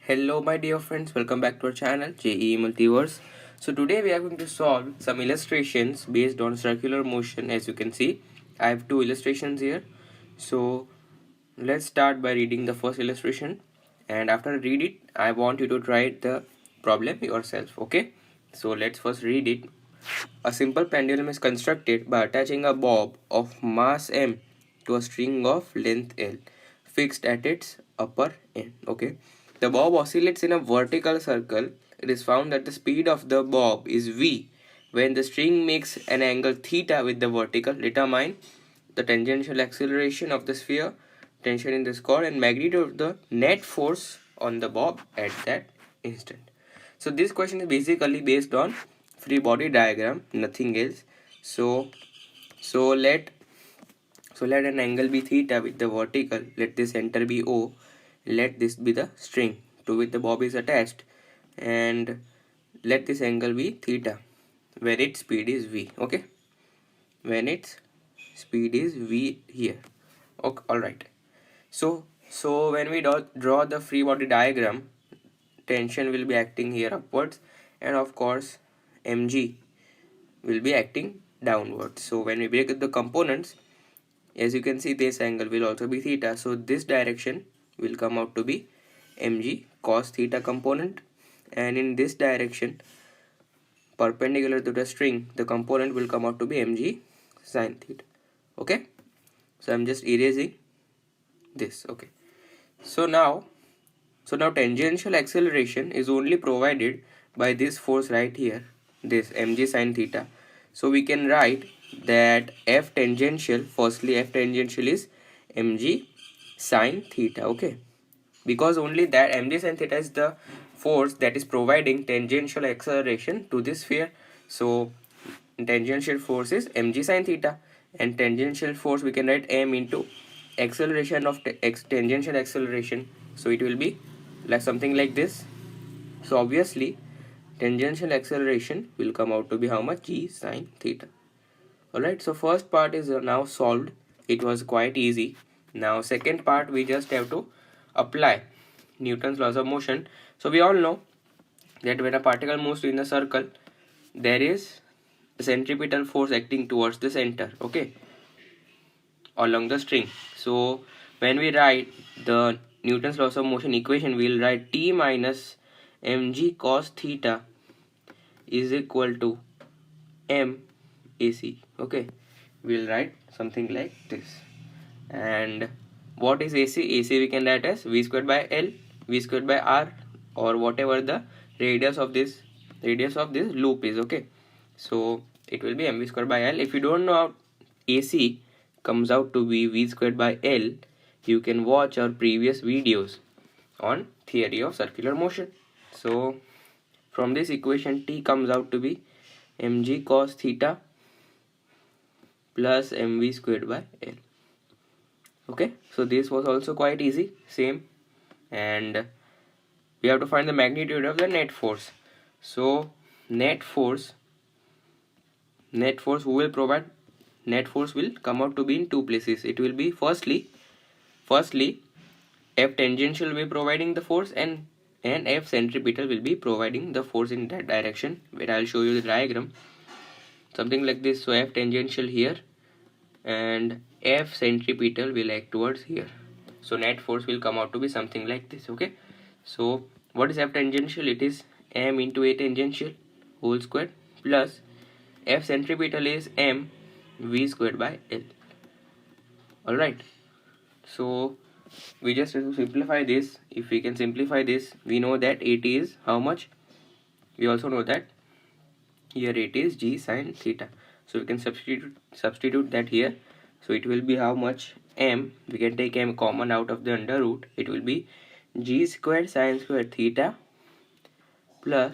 Hello my dear friends, welcome back to our channel JEE Multiverse. So today we are going to solve some illustrations based on circular motion. As you can see, I have two illustrations here. So let's start by reading the first illustration, and after I read it I want you to try the problem yourself. Okay, so let's first read it. A simple pendulum is constructed by attaching a bob of mass m to a string of length L fixed at its upper end. Okay, the bob oscillates in a vertical circle. It is found that the speed of the bob is v when the string makes an angle theta with the vertical. Determine the tangential acceleration of the sphere, tension in the cord, and magnitude of the net force on the bob at that instant. So this question is basically based on free body diagram, nothing else. So let an angle be theta with the vertical. Let the center be O. Let this be the string to which the bob is attached, and let this angle be theta when its speed is v. Okay, when its speed is v here. Okay, all right. So when we draw the free body diagram, tension will be acting here upwards, and of course mg will be acting downwards. So when we break the components, as you can see, this angle will also be theta, so this direction will come out to be mg cos theta component, and in this direction perpendicular to the string, the component will come out to be mg sin theta. Okay, so I'm just erasing this. Okay, so now tangential acceleration is only provided by this force right here, this mg sin theta. So we can write that F tangential, firstly F tangential is mg sin theta. Okay, because only that mg sin theta is the force that is providing tangential acceleration to this sphere. So tangential force is mg sin theta, and tangential force we can write m into acceleration of tangential acceleration. So it will be like something like this. So obviously tangential acceleration will come out to be how much? G sin theta. Alright, so first part is now solved. It was quite easy. Now second part, we just have to apply Newton's laws of motion. So we all know that when a particle moves in a circle, there is a centripetal force acting towards the center, okay, along the string. So when we write the Newton's laws of motion equation, we will write T minus mg cos theta is equal to m AC. Okay, we'll write something like this. And what is AC? AC we can write as v squared by L, v squared by R, or whatever the radius of this loop is. Okay, so it will be mv squared by L. If you don't know how AC comes out to be v squared by L, you can watch our previous videos on theory of circular motion. So from this equation, T comes out to be mg cos theta plus mv squared by L. Okay, so this was also quite easy, same. And we have to find the magnitude of the net force. So net force who will provide net force will come out to be in two places. It will be firstly F tangential will be providing the force, and F centripetal will be providing the force in that direction, where I'll show you the diagram, something like this. So F tangential here and F centripetal will act towards here. So net force will come out to be something like this. Okay, so what is F tangential? It is m into A tangential whole square plus F centripetal is m v squared by L. Alright, so we just have to simplify this. If we can simplify this, we know that AT is how much? We also know that here AT is G sin theta. So we can substitute that here. So it will be how much? M. We can take m common out of the under root. It will be G squared sin squared theta plus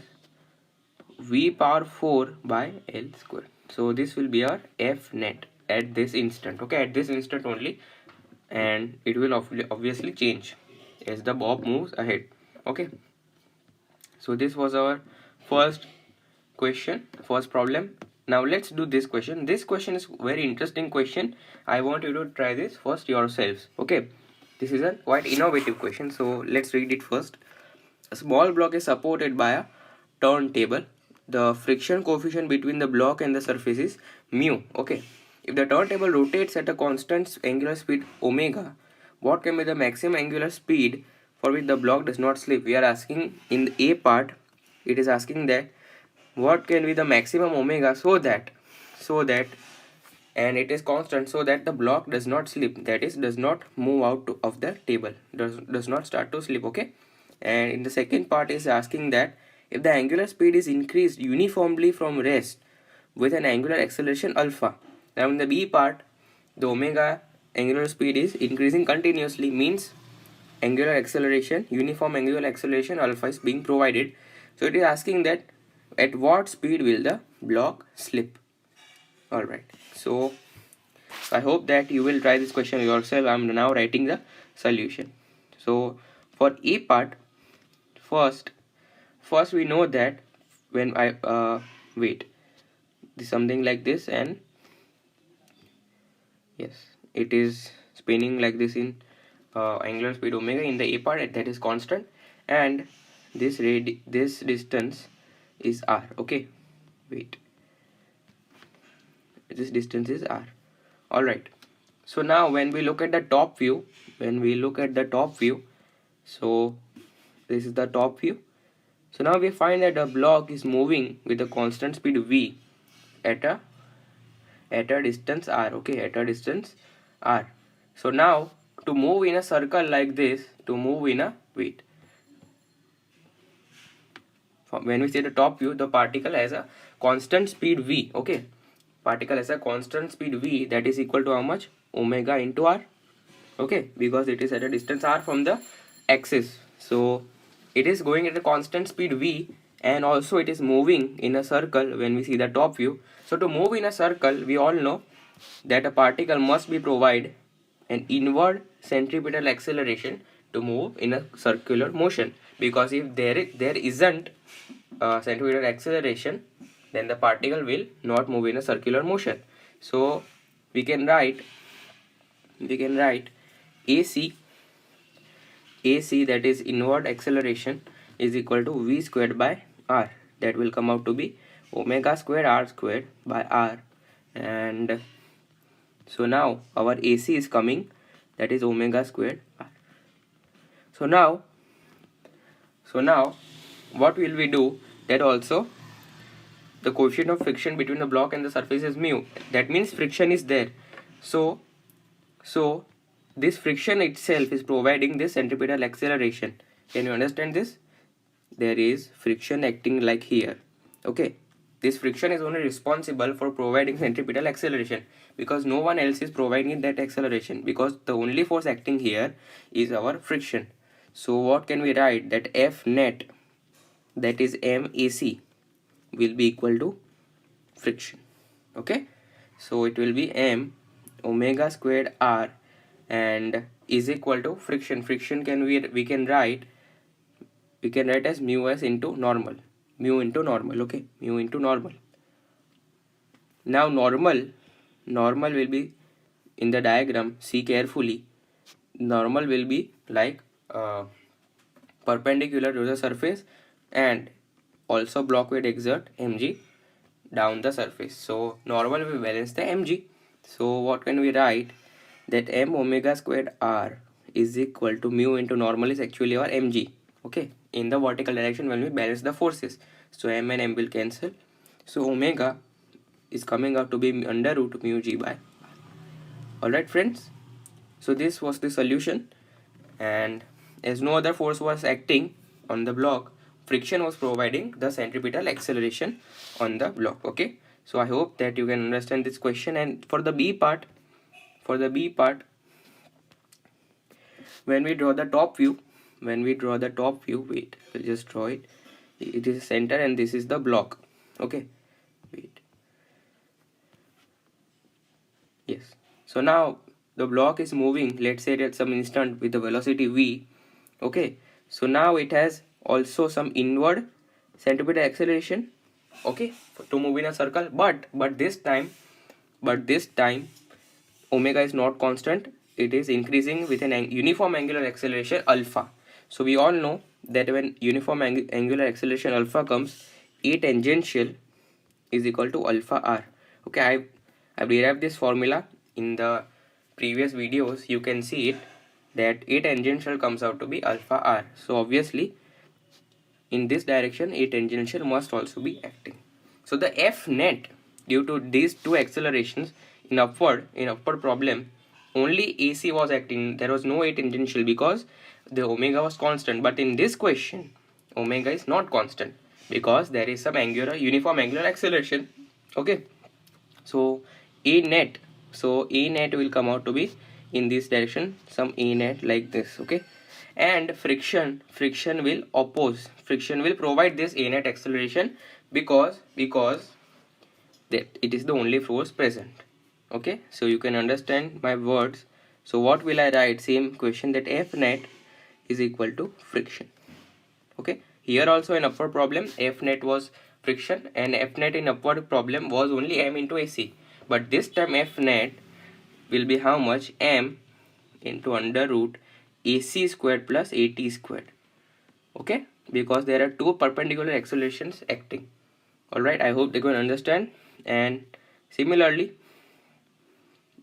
V power 4 by L squared. So this will be our F net at this instant. Okay, at this instant only, and it will obviously change as the bob moves ahead. Okay, so this was our first problem. Now let's do this question. This question is very interesting question. I want you to try this first yourselves. Okay, this is a quite innovative question, so let's read it first. A small block is supported by a turntable. The friction coefficient between the block and the surface is mu. Okay. If the turntable rotates at a constant angular speed omega, what can be the maximum angular speed for which the block does not slip? We are asking in the A part, it is asking that what can be the maximum omega so that and it is constant so that the block does not slip, that is does not move of the table, does not start to slip. Okay. And in the second part is asking that if the angular speed is increased uniformly from rest with an angular acceleration alpha. Now in the B part, the omega angular speed is increasing continuously, means angular acceleration, uniform angular acceleration alpha is being provided. So it is asking that at what speed will the block slip. Alright, so I hope that you will try this question yourself. I am now writing the solution. So for A part, first we know that when I wait, this something like this, and yes, it is spinning like this in angular speed omega in the A part, that is constant, and this distance is r. Okay, wait, this distance is r. All right, so now when we look at the top view, so this is the top view. So now we find that the block is moving with a constant speed v at a distance r. Okay, at a distance r. So now to move in a circle like this, when we see the top view, the particle has a constant speed v. Okay, particle has a constant speed v, that is equal to how much? Omega into r. Okay, because it is at a distance r from the axis, so it is going at a constant speed v, and also it is moving in a circle when we see the top view. So to move in a circle, we all know that a particle must be provide an inward centripetal acceleration to move in a circular motion, because if there isn't centripetal acceleration, then the particle will not move in a circular motion. So we can write AC, that is inward acceleration, is equal to v squared by r. That will come out to be omega squared r squared by r. And so now our AC is coming, that is omega squared r. So now what will we do? That also the coefficient of friction between the block and the surface is mu. That means friction is there. So this friction itself is providing this centripetal acceleration. Can you understand this? There is friction acting like here. Okay, this friction is only responsible for providing centripetal acceleration, because no one else is providing that acceleration, because the only force acting here is our friction. So what can we write? That F net, that is MAC, will be equal to friction. Okay, so it will be m omega squared r and is equal to friction. Friction we can write as mu s into normal, okay, mu into normal. Now normal will be in the diagram, see carefully, normal will be like perpendicular to the surface, and also block weight exert mg down the surface. So normal will balance the mg. So what can we write? That m omega squared r is equal to mu into normal is actually our mg. Okay, in the vertical direction when we balance the forces. So m and m will cancel. So omega is coming out to be under root mu g by r. Alright friends, so this was the solution, and as no other force was acting on the block, friction was providing the centripetal acceleration on the block. Okay, so I hope that you can understand this question. And for the B part, when we draw the top view, wait, we'll just draw it. It is center and this is the block. Okay, wait, yes. So now the block is moving, let's say at some instant, with the velocity v. Okay, so now it has also some inward centripetal acceleration, okay, to move in a circle, but this time omega is not constant, it is increasing with an uniform angular acceleration alpha. So we all know that when uniform angular acceleration alpha comes, A tangential is equal to alpha r. Okay, I've derived this formula in the previous videos. You can see it, that A tangential comes out to be alpha r. So obviously in this direction A tangential must also be acting. So the F net, due to these two accelerations in upward problem, only AC was acting. There was no A tangential because the omega was constant. But in this question, omega is not constant because there is some uniform angular acceleration. Okay, so A net will come out to be in this direction, some A net like this. Okay, and friction will provide this A net acceleration because that it is the only force present. Okay, so you can understand my words. So what will I write? Same question, that F net is equal to friction. Okay, here also in upward problem F net was friction, and F net in upward problem was only m into AC, but this time F net will be how much? M into under root AC squared plus AT squared. Okay, because there are two perpendicular accelerations acting. Alright, I hope they can understand. And similarly,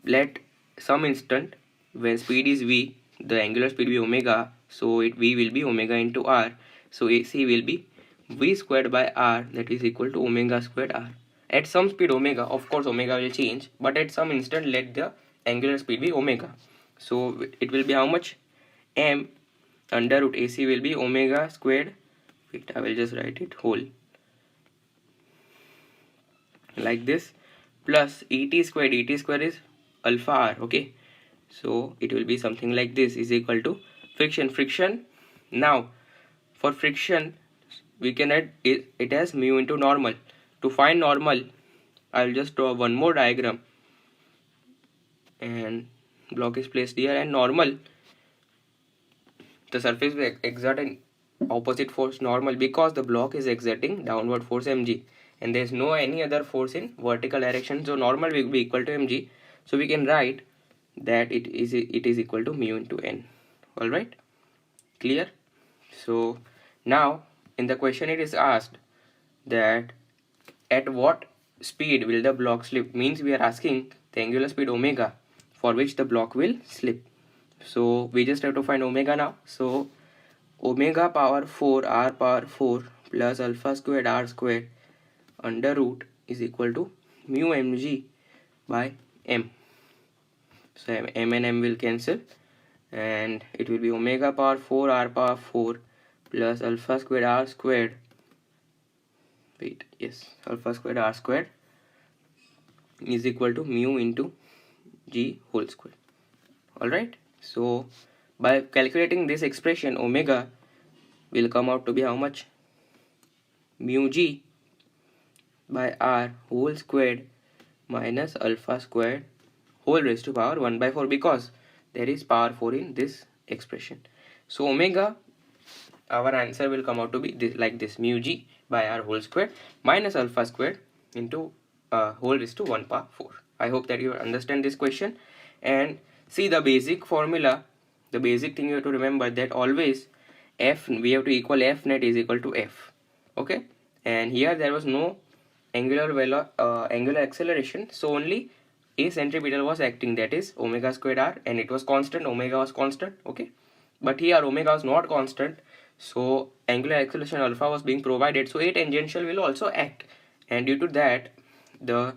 let some instant when speed is v, the angular speed be omega, so v will be omega into r, so AC will be v squared by r, that is equal to omega squared r. At some speed omega, of course omega will change, but at some instant let the angular speed be omega, so it will be how much? M under root AC will be omega squared, wait, I will just write it whole like this, plus ET squared is alpha r. Okay, so it will be something like this, is equal to friction. Now for friction we can add it as mu into normal. To find normal, I'll just draw one more diagram, and block is placed here, and normal, the surface will exert an opposite force normal because the block is exerting downward force mg, and there is no any other force in vertical direction, so normal will be equal to mg. So we can write that it is equal to mu into n. All right, clear? So now in the question it is asked that at what speed will the block slip, means we are asking the angular speed omega for which the block will slip. So we just have to find omega now. So omega power 4 r power 4 plus alpha squared r squared under root is equal to mu mg by m. So m and m will cancel, and it will be omega power 4 r power 4 plus alpha squared r squared, wait, yes, alpha squared r squared is equal to mu into g whole square. All right, so by calculating this expression, omega will come out to be how much? Mu g by r whole squared minus alpha squared whole raised to power 1 by 4, because there is power 4 in this expression. So omega, our answer will come out to be this, like this, mu g by r whole squared minus alpha squared into whole raised to 1 power 4. I hope that you understand this question. And see the basic formula, the basic thing you have to remember, that always F, we have to equal F net is equal to F. Okay, and here there was no angular acceleration, so only A centripetal was acting, that is omega squared r, and it was constant, omega was constant. Okay, but here omega was not constant, so angular acceleration alpha was being provided, so A tangential will also act, and due to that the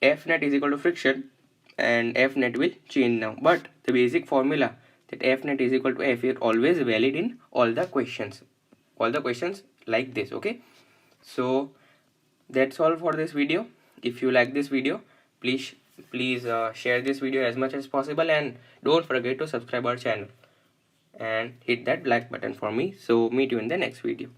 F net is equal to friction, and F net will change now. But the basic formula that F net is equal to F is always valid in all the questions like this. Okay, so that's all for this video. If you like this video, please share this video as much as possible, and don't forget to subscribe our channel and hit that like button for me. So meet you in the next video.